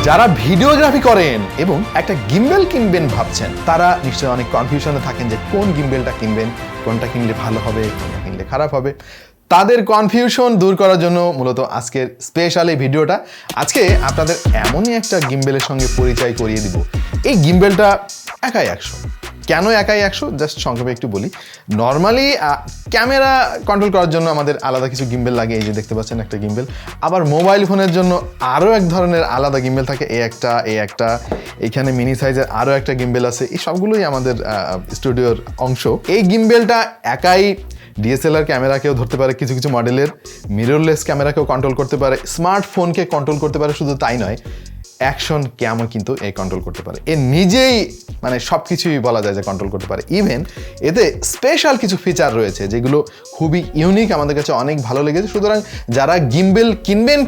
যারা ভিডিওগ্রাফি করেন এবং একটা গিম্বেল কিনবেন ভাবছেন, তারা নিশ্চয়ই অনেক কনফিউশনে থাকেন যে কোন গিম্বেলটা কিনবেন, কোনটা কিনলে ভালো হবে, কোনটা কিনলে খারাপ হবে। তাদের কনফিউশন দূর করার জন্য মূলত আজকের স্পেশাল এই ভিডিওটা। আজকে আপনাদের এমনই একটা গিম্বেলের সঙ্গে পরিচয় করিয়ে দিব। এই গিম্বেলটা একাই 100। কেন একাই 100 জাস্ট সংক্ষেপে একটু বলি। নর্মালি ক্যামেরা কন্ট্রোল করার জন্য আমাদের আলাদা কিছু গিম্বেল লাগে, এই যে দেখতে পাচ্ছেন একটা গিম্বেল। আবার মোবাইল ফোনের জন্য আরও এক ধরনের আলাদা গিম্বেল থাকে, এই একটা এখানে মিনি সাইজের আরও একটা গিম্বেল আছে। এই সবগুলোই আমাদের স্টুডিওর অংশ। এই গিম্বেলটা একাই ডিএসএলআর ক্যামেরাকেও ধরতে পারে, কিছু কিছু মডেলের মিররলেস ক্যামেরাকেও কন্ট্রোল করতে পারে, স্মার্টফোনকে কন্ট্রোল করতে পারে। শুধু তাই নয়, অ্যাকশন ক্যামও কিন্তু এই কন্ট্রোল করতে পারে। এ নিজেই মানে সব কিছুই বলা যায় যে কন্ট্রোল করতে পারে। ইভেন এতে স্পেশাল কিছু ফিচার রয়েছে যেগুলো খুবই ইউনিক, আমাদের কাছে অনেক ভালো লেগেছে। সুতরাং যারা গিম্বেল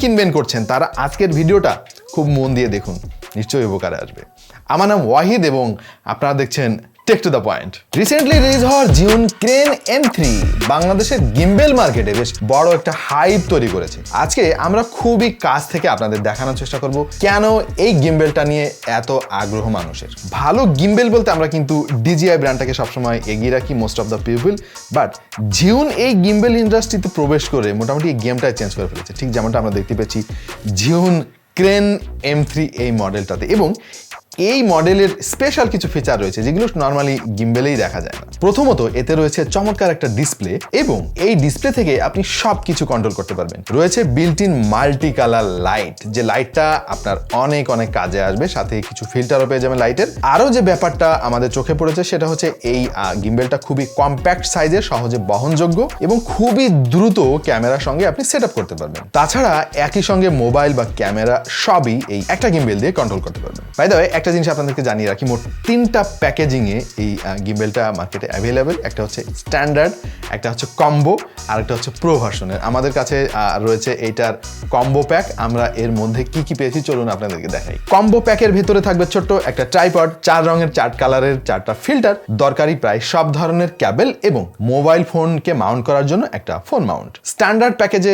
কিনবেন করছেন, তারা আজকের ভিডিওটা খুব মন দিয়ে দেখুন, নিশ্চয়ই উপকারে আসবে। আমার নাম ওয়াহিদ এবং আপনারা দেখছেন take to the point. Recently release হওয়া জিউন ক্রেন M3 বাংলাদেশের গিম্বেল মার্কেটে বেশ বড় একটা হাইপ তৈরি করেছে। আজকে আমরা খুবই কাছ থেকে আপনাদের দেখানোর চেষ্টা করব কেন এই গিম্বেলটা নিয়ে এত আগ্রহ মানুষের। ভালো গিম্বেল বলতে আমরা কিন্তু DJI ব্র্যান্ডটাকে সবসময় এগিয়ে রাখি most of the people, but Zhiyun এই গিম্বেল ইন্ডাস্ট্রিতে প্রবেশ করে মোটামুটি এই গেমটাই চেঞ্জ করে ফেলেছে। ঠিক যেমনটা আমরা দেখতে পেয়েছি জিউন ক্রেন M3 এই মডেলটাতে। এবং এই মডেলের স্পেশাল কিছু ফিচার রয়েছে যেগুলো নর্মালি গিম্বেলেই দেখা যায় না। প্রথমত এতে রয়েছে চমৎকার একটা ডিসপ্লে এবং এই ডিসপ্লে থেকে আপনি সব কিছু কন্ট্রোল করতে পারবেন। রয়েছে built in multi colour light, যে লাইটটা আপনার অনেক কাজে আসবে। সাথে কিছু ফিল্টারও পেয়ে যাবেন লাইটের। আরও যে ব্যাপারটা আমাদের চোখে পড়েছে সেটা হচ্ছে এই গিম্বেলটা খুবই কম্প্যাক্ট সাইজের, সহজে বহনযোগ্য এবং খুবই দ্রুত ক্যামেরার সঙ্গে আপনি সেট আপ করতে পারবেন। তাছাড়া একই সঙ্গে মোবাইল বা ক্যামেরা সবই এই একটা গিম্বেল দিয়ে কন্ট্রোল করতে পারবেন। বাই দ্য ওয়ে, একটা জিনিস আপনাদেরকে জানিয়ে রাখি, মোট 3টা প্যাকেজিংয়ে এই গিম্বেলটা মার্কেটে অ্যাভেলেবেল। একটা হচ্ছে স্ট্যান্ডার্ড, একটা হচ্ছে কম্বো, আর একটা হচ্ছে প্রো ভার্সনের। আমাদের কাছে রয়েছে এইটার কম্বো প্যাক। আমরা এর মধ্যে কি পেয়েছি চলুন আপনাদেরকে দেখাই। কম্বো প্যাকের ভেতরে থাকবে ছোট্ট একটা ট্রাইপড, 4 রঙের 4 কালারের 4টা ফিল্টার, দরকারি প্রায় সব ধরনের ক্যাবেল এবং মোবাইল ফোনকে মাউন্ট করার জন্য একটা ফোন মাউন্ট। স্ট্যান্ডার্ড প্যাকেজে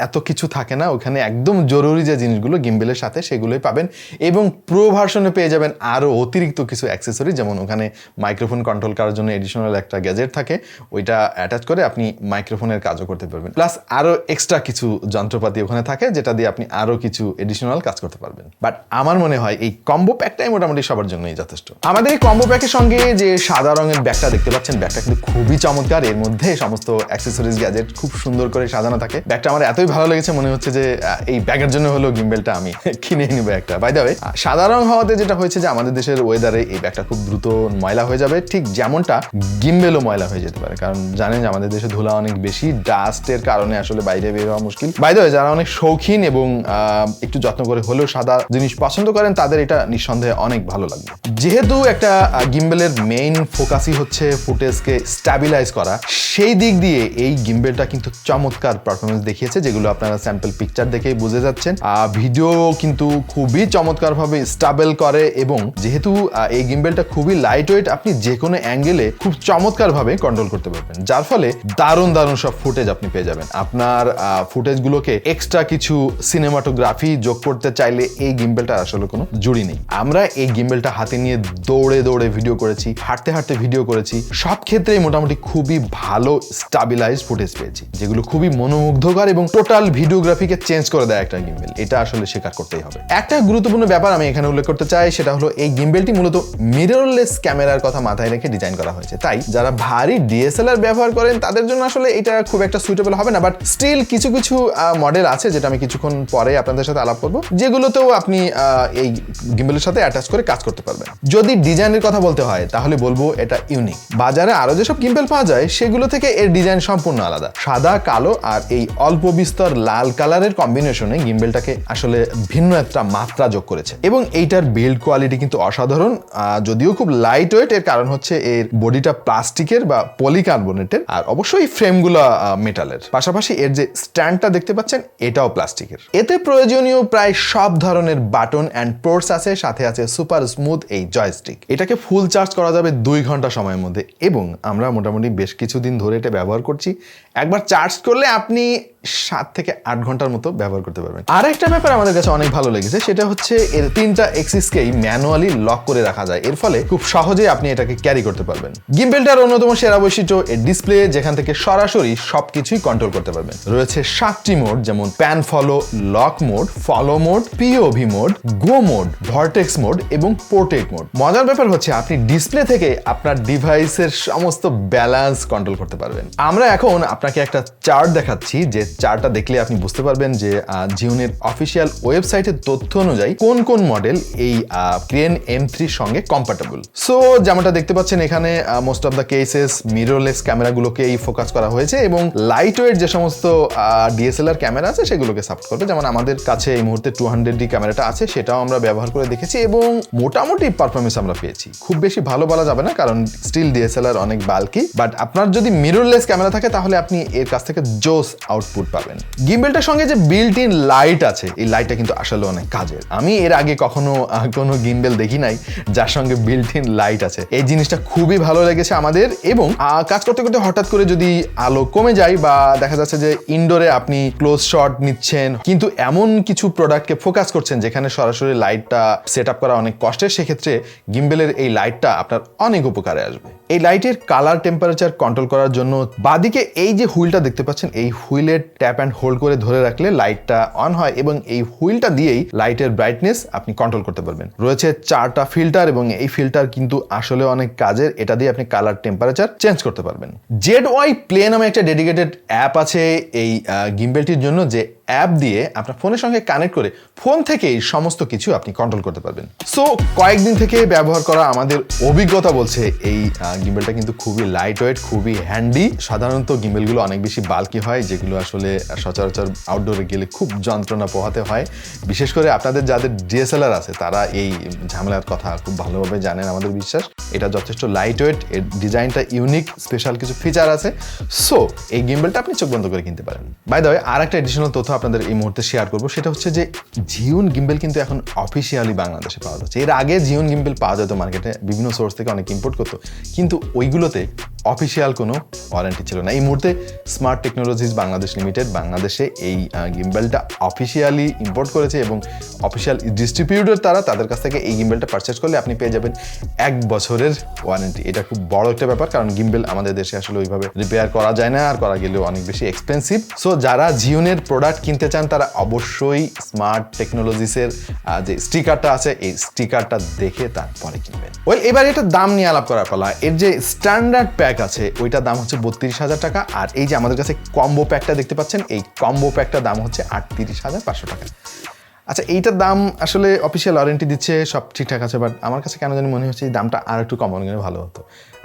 এত কিছু থাকে না, ওখানে একদম জরুরি যে জিনিসগুলো গিম্বেলের সাথে সেগুলোই পাবেন। এবং প্রো ভার্সনে পেয়ে যাবেন আরও অতিরিক্ত কিছু অ্যাক্সেসরি, যেমন ওখানে মাইক্রোফোন কন্ট্রোল করার জন্য এডিশনাল একটা গ্যাজেট থাকে, ওইটা অ্যাটাচ করে আপনি মাইক্রোফোনের কাজও করতে পারবেন। প্লাস আরও এক্সট্রা কিছু যন্ত্রপাতি ওখানে থাকে যেটা দিয়ে আপনি আরও কিছু এডিশনাল কাজ করতে পারবেন। বাট আমার মনে হয় এই কম্বো প্যাকটাই মোটামুটি সবার জন্যই যথেষ্ট। আমাদের এই কম্বো প্যাকের সঙ্গে যে সাদা রঙের ব্যাগটা দেখতে পাচ্ছেন, ব্যাগটা কিন্তু খুবই চমৎকার। এর মধ্যে সমস্ত অ্যাক্সেসরিজ গ্যাজেট খুব সুন্দর করে সাজানো থাকে। ব্যাগটা আমার এতই ভালো লেগেছে, মনে হচ্ছে যে এই ব্যাগের জন্য হলো গিম্বেলটা আমি কিনে নিব একটা। বাই দ্য ওয়ে, সাদা রং হওয়াতে যেটা হয়েছে যে আমাদের দেশের ওয়েদারে এই ব্যাগটা খুব দ্রুত ময়লা হয়ে যাবে, ঠিক যেমনটা গিম্বেলও ময়লা হয়ে যেতে পারে। কারণ জানেন যে আমাদের দেশে ধুলা অনেক বেশি, ডাস্টের কারণে আসলে বাইরে বের হওয়া মুশকিল। বাই দ্য ওয়ে, যারা অনেক শৌখিন এবং একটু যত্ন করে হলেও সাদা জিনিস পছন্দ করেন, তাদের এটা নিঃসন্দেহে অনেক ভালো লাগবে। যেহেতু একটা গিম্বেলের মেইন ফোকাসই হচ্ছে ফুটেজকে স্ট্যাবিলাইজ করা, সেই দিক দিয়ে এই গিম্বেলটা কিন্তু চমৎকার পারফরমেন্স দেখিয়েছে, যেগুলো আপনারা স্যাম্পল পিকচার দেখেই বুঝে যাচ্ছেন। ভিডিও কিন্তু খুবই চমৎকারভাবে স্টেবল করে এবং যেহেতু এই গিম্বেলটা খুবই লাইট ওয়েট, আপনি যে কোনো অ্যাঙ্গেলে খুব চমৎকারভাবে কন্ট্রোল করতে পারবেন, যার ফলে দারুণ সব ফুটেজ আপনি পেয়ে যাবেন। আপনার ফুটেজগুলোকে এক্সট্রা কিছু সিনেমাটোগ্রাফি যোগ করতে চাইলে এই গিম্বেলটা আসলে কোনো জুড়ি নেই। আমরা এই গিম্বেলটা হাতে নিয়ে দৌড়ে ভিডিও করেছি, হাঁটতে ভিডিও করেছি, সব ক্ষেত্রেই মোটামুটি খুবই ভালো স্টেবিলাইজড ফুটেজ পেয়েছি, যেগুলো খুবই মনোমুগ্ধকর এবং টোটাল ভিডিওগ্রাফিকে চেঞ্জ করে দেয় একটা গিম্বেল। এটা আসলে স্বীকার করতেই হবে। একটা গুরুত্বপূর্ণ ব্যাপার আমি এখানে উল্লেখ করতে চাই, সেটা হলো এই গিম্বেলটি মূলত মিররলেস ক্যামেরার কথা মাথায় রেখে ডিজাইন করা হয়েছে। তাই যারা ভারী ডিএসএলআর ব্যবহার করেন তাদের জন্য আসলে এটা খুব একটা সুইটেবল হবে না। বাট স্টিল কিছু মডেল আছে যেটা আমি কিছুক্ষণ পরে আপনাদের সাথে আলাপ করবো, যেগুলোতেও আপনি এই গিম্বেলের সাথে অ্যাটাচ করে কাজ করতে পারবেন। যদি ডিজাইনের কথা বলতে হয় তাহলে বলবো এটা ইউনিক। বাজারে আরো যেসব গিম্বেল পাওয়া যায় সেগুলো থেকে এর ডিজাইন সম্পূর্ণ আলাদা। সাদা, কালো আর এই অল্প বিস্তর লাল কালারের কম্বিনেশনে গিম্বেলটাকে আসলে ভিন্ন একটা মাত্রা যোগ করেছে এবং এইটার বিল্ড কোয়ালিটি কিন্তু অসাধারণ। যদিও খুব লাইট ওয়েট, এর কারণ হচ্ছে এর বডিটা প্লাস্টিকের বা পলিকার্বনেটের, আর অবশ্যই ফ্রেমগুলো মেটালের। পাশাপাশি এর যে স্ট্যান্ডটা দেখতে পাচ্ছেন এটাও প্লাস্টিকের। এতে প্রয়োজনীয় প্রায় সব ধরনের বাটন অ্যান্ড পোর্টস আছে, সাথে আছে সুপার স্মুথ এই জয়স্টিক। এটাকে ফুল চার্জ করা যাবে 2 ঘন্টা সময়ের মধ্যে এবং আমরা মোটামুটি বেশ কিছুদিন ধরে এটা ব্যবহার করছি। একবার চার্জ করলে আপনি 7 থেকে 8 ঘন্টার মতো ব্যবহার করতে পারবেন। আর একটা ব্যাপার আমাদের কাছে অনেক ভালো লেগেছে, সেটা হচ্ছে এর 3টা এক্সিসকেই ম্যানুয়ালি লক করে রাখা যায়। এর ফলে খুব সহজেই আপনি এটাকে ক্যারি করতে পারবেন। গিম্বেলটার অন্যতম সেরা বৈশিষ্ট্য এর ডিসপ্লে, যেখান থেকে সরাসরি সবকিছুই কন্ট্রোল করতে পারবেন। রয়েছে 7টি মোড, যেমন pan follow, lock mode, follow mode, POV mode, go mode, vortex mode এবং পোর্ট্রেট মোড। মজার ব্যাপার হচ্ছে আপনি ডিসপ্লে থেকে আপনার ডিভাইসের সমস্ত ব্যালেন্স কন্ট্রোল করতে পারবেন। আমরা এখন আপনাকে একটা চার্ট দেখাচ্ছি, যে চার্টটা দেখলে আপনি বুঝতে পারবেন যে জিওনের অফিসিয়াল ওয়েবসাইটের তথ্য অনুযায়ী কোন কোন মডেল এই ক্রেন M3 সঙ্গে কম্প্যাটেবল। সো যেমনটা দেখতে পাচ্ছেন এখানে most of the cases mirrorless ক্যামেরাগুলোকে এই ফোকাস করা হয়েছে এবং লাইট ওয়েট যে সমস্ত ডিএসএলআর ক্যামেরা আছে সেগুলোকে সাপোর্ট করবে। যেমন আমাদের কাছে এই মুহূর্তে 200D ক্যামেরাটা আছে, সেটাও আমরা ব্যবহার করে দেখেছি এবং মোটামুটি পারফরমেন্স আমরা পেয়েছি। খুব বেশি ভালো বলা যাবে না, কারণ স্টিল ডিএসএলআর অনেক বাল্কি, বাট আপনার যদি মিররলেস ক্যামেরা থাকে তাহলে আপনি এর কাছ থেকে জোস আউটপুট পাবেন। গিম্বেলটার সঙ্গে যে বিল্ট ইন লাইট আছে, এই লাইটটা কিন্তু আসলে অনেক কাজের। আমি এর আগে কখনো কোনো গিম্বেল দেখি নাই যার সঙ্গে বিল্ট ইন লাইট আছে। এই জিনিসটা খুবই ভালো লেগেছে আমাদের। এবং কাজ করতে করতে হঠাৎ করে যদি আলো কমে যায় বা দেখা যাচ্ছে যে ইনডোরে আপনি ক্লোজ শট নিচ্ছেন কিন্তু এমন কিছু প্রোডাক্টকে ফোকাস করছেন যেখানে সরাসরি লাইটটা সেট আপ করা অনেক কষ্টের, সেক্ষেত্রে গিম্বেলের এই লাইটটা আপনার অনেক উপকারে আসবে। এই লাইটের কালার টেম্পারেচার কন্ট্রোল করার জন্য বাদিকে এই যে হুইলটা দেখতে পাচ্ছেন, এই হুইলের ট্যাপ অ্যান্ড হোল্ড করে ধরে রাখলে লাইটটা অন হয় এবং এই হুইলটা দিয়েই লাইটের ব্রাইটনেস আপনি কন্ট্রোল করতে পারবেন। রয়েছে 4টা ফিল্টার এবং এই ফিল্টার কিন্তু আসলে অনেক কাজের। এটা দিয়ে আপনি কালার টেম্পারেচার চেঞ্জ করতে পারবেন। ZY প্লে নামে একটা ডেডিকেটেড অ্যাপ আছে এই গিম্বেলটির জন্য, যে অ্যাপ দিয়ে আপনার ফোনের সঙ্গে কানেক্ট করে ফোন থেকেই সমস্ত কিছু আপনি কন্ট্রোল করতে পারবেন। সো কয়েকদিন থেকে ব্যবহার করা আমাদের অভিজ্ঞতা বলছে এই গিম্বেলটা কিন্তু খুবই লাইট ওয়েট, খুবই হ্যান্ডি। সাধারণত গিম্বেলগুলো অনেক বেশি বাল্কি হয়, যেগুলো আসলে সচরাচর আউটডোরে গেলে খুব যন্ত্রণা পোহাতে হয়। বিশেষ করে আপনাদের যাদের ডিএসএলআর আছে তারা এই ঝামেলার কথা খুব ভালোভাবে জানেন, আমাদের বিশ্বাস। এটা যথেষ্ট লাইট ওয়েট, এর ডিজাইনটা ইউনিক, স্পেশাল কিছু ফিচার আছে। সো এই গিম্বেলটা আপনি চোখ বন্ধ করে কিনতে পারেন। বাই দ্য ওয়ে, আর একটা এডিশনাল তথ্য আপনাদের এই মুহূর্তে শেয়ার করবো, সেটা হচ্ছে যে জিওন গিম্বেল কিন্তু এখন অফিসিয়ালি বাংলাদেশে পাওয়া যাচ্ছে। এর আগে জিওন গিম্বেল পাওয়া যেত মার্কেটে, বিভিন্ন সোর্স থেকে অনেক ইম্পোর্ট করতো, কিন্তু ওইগুলোতে অফিসিয়াল কোনো ওয়ারেন্টি ছিল না। এই মুহূর্তে স্মার্ট টেকনোলজিস বাংলাদেশ লিমিটেড বাংলাদেশে এই গিম্বেলটা অফিসিয়ালি ইম্পোর্ট করেছে এবং অফিসিয়াল ডিস্ট্রিবিউটর তাদের কাছ থেকে এই গিম্বেলটা পারচেজ করলে আপনি পেয়ে যাবেন 1 বছরের ওয়ারেন্টি। এটা খুব বড় একটা ব্যাপার, কারণ গিম্বেল আমাদের দেশে আসলে ওইভাবে রিপেয়ার করা যায় না, আর করা গেলেও অনেক বেশি এক্সপেন্সিভ। সো যারা জিওনের প্রোডাক্ট কিনতে চান তারা অবশ্যই স্মার্ট টেকনোলজিসের যে স্টিকারটা আছে এই স্টিকারটা দেখে তারপরে কিনবেন। ওয়েল, এবার এটা দাম নিয়ে আলাপ করার পালা। এর যে স্ট্যান্ডার্ড প্যাক আছে ওইটার দাম হচ্ছে 32,000 টাকা, আর এই যে আমাদের কাছে কম্বো প্যাকটা দেখতে পাচ্ছেন, এই কম্বো প্যাকটার দাম হচ্ছে 38,500 টাকা। আচ্ছা, এইটার দাম আসলে অফিসিয়াল ওয়ারেন্টি দিচ্ছে, সব ঠিকঠাক আছে, বাট আমার কাছে কেন জানি মনে হচ্ছে এই দামটা আর একটু কমানো গেলে ভালো হতো।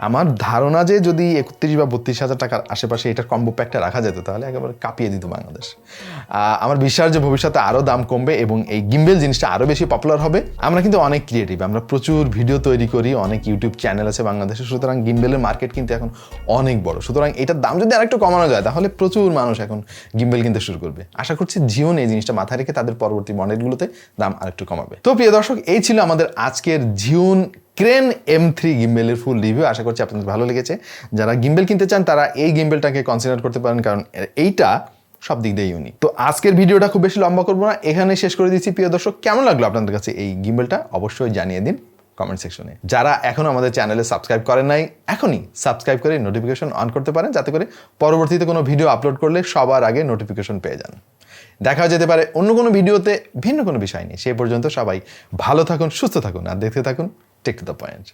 আমার ধারণা যে যদি 31 বা 32,000 টাকার আশেপাশে এটার কম্বো প্যাকটা রাখা যেত তাহলে একেবারে কাঁপিয়ে দিত বাংলাদেশ। আমার বিশ্বাস যে ভবিষ্যতে আরও দাম কমবে এবং এই গিম্বেল জিনিসটা আরও বেশি পপুলার হবে। আমরা কিন্তু অনেক ক্রিয়েটিভ, আমরা প্রচুর ভিডিও তৈরি করি, অনেক ইউটিউব চ্যানেল আছে বাংলাদেশে, সুতরাং গিম্বেলের মার্কেট কিন্তু এখন অনেক বড়। সুতরাং এটার দাম যদি আরেকটু কমানো যায় তাহলে প্রচুর মানুষ এখন গিম্বেল কিনতে শুরু করবে। আশা করছি জিওন এই জিনিসটা মাথায় রেখে তাদের পরবর্তী মডেলগুলোতে দাম আরেকটু কমাবে। তো প্রিয় দর্শক, এই ছিল আমাদের আজকের জিওন ক্রেন M3 গিম্বেলের ফুল রিভিউ। আশা করছি আপনাদের ভালো লেগেছে। যারা গিম্বেল কিনতে চান তারা এই গিম্বেলটাকে কনসিডার করতে পারেন, কারণ এইটা সব দিক দিয়ে ইউনিক। তো আজকের ভিডিওটা খুব বেশি লম্বা করবো না, এখানে শেষ করে দিচ্ছি। প্রিয় দর্শক, কেমন লাগলো আপনাদের কাছে এই গিম্বেলটা অবশ্যই জানিয়ে দিন কমেন্ট সেকশনে। যারা এখনো আমাদের চ্যানেলে সাবস্ক্রাইব করেন নাই, এখনই সাবস্ক্রাইব করে নোটিফিকেশন অন করতে পারেন, যাতে করে পরবর্তীতে কোনো ভিডিও আপলোড করলে সবার আগে নোটিফিকেশন পেয়ে যান। দেখা যেতে পারে অন্য কোনো ভিডিওতে ভিন্ন কোনো বিষয় নিয়ে। সেই পর্যন্ত সবাই ভালো থাকুন, সুস্থ থাকুন আর দেখতে থাকুন টেক টু দ্য পয়েন্ট।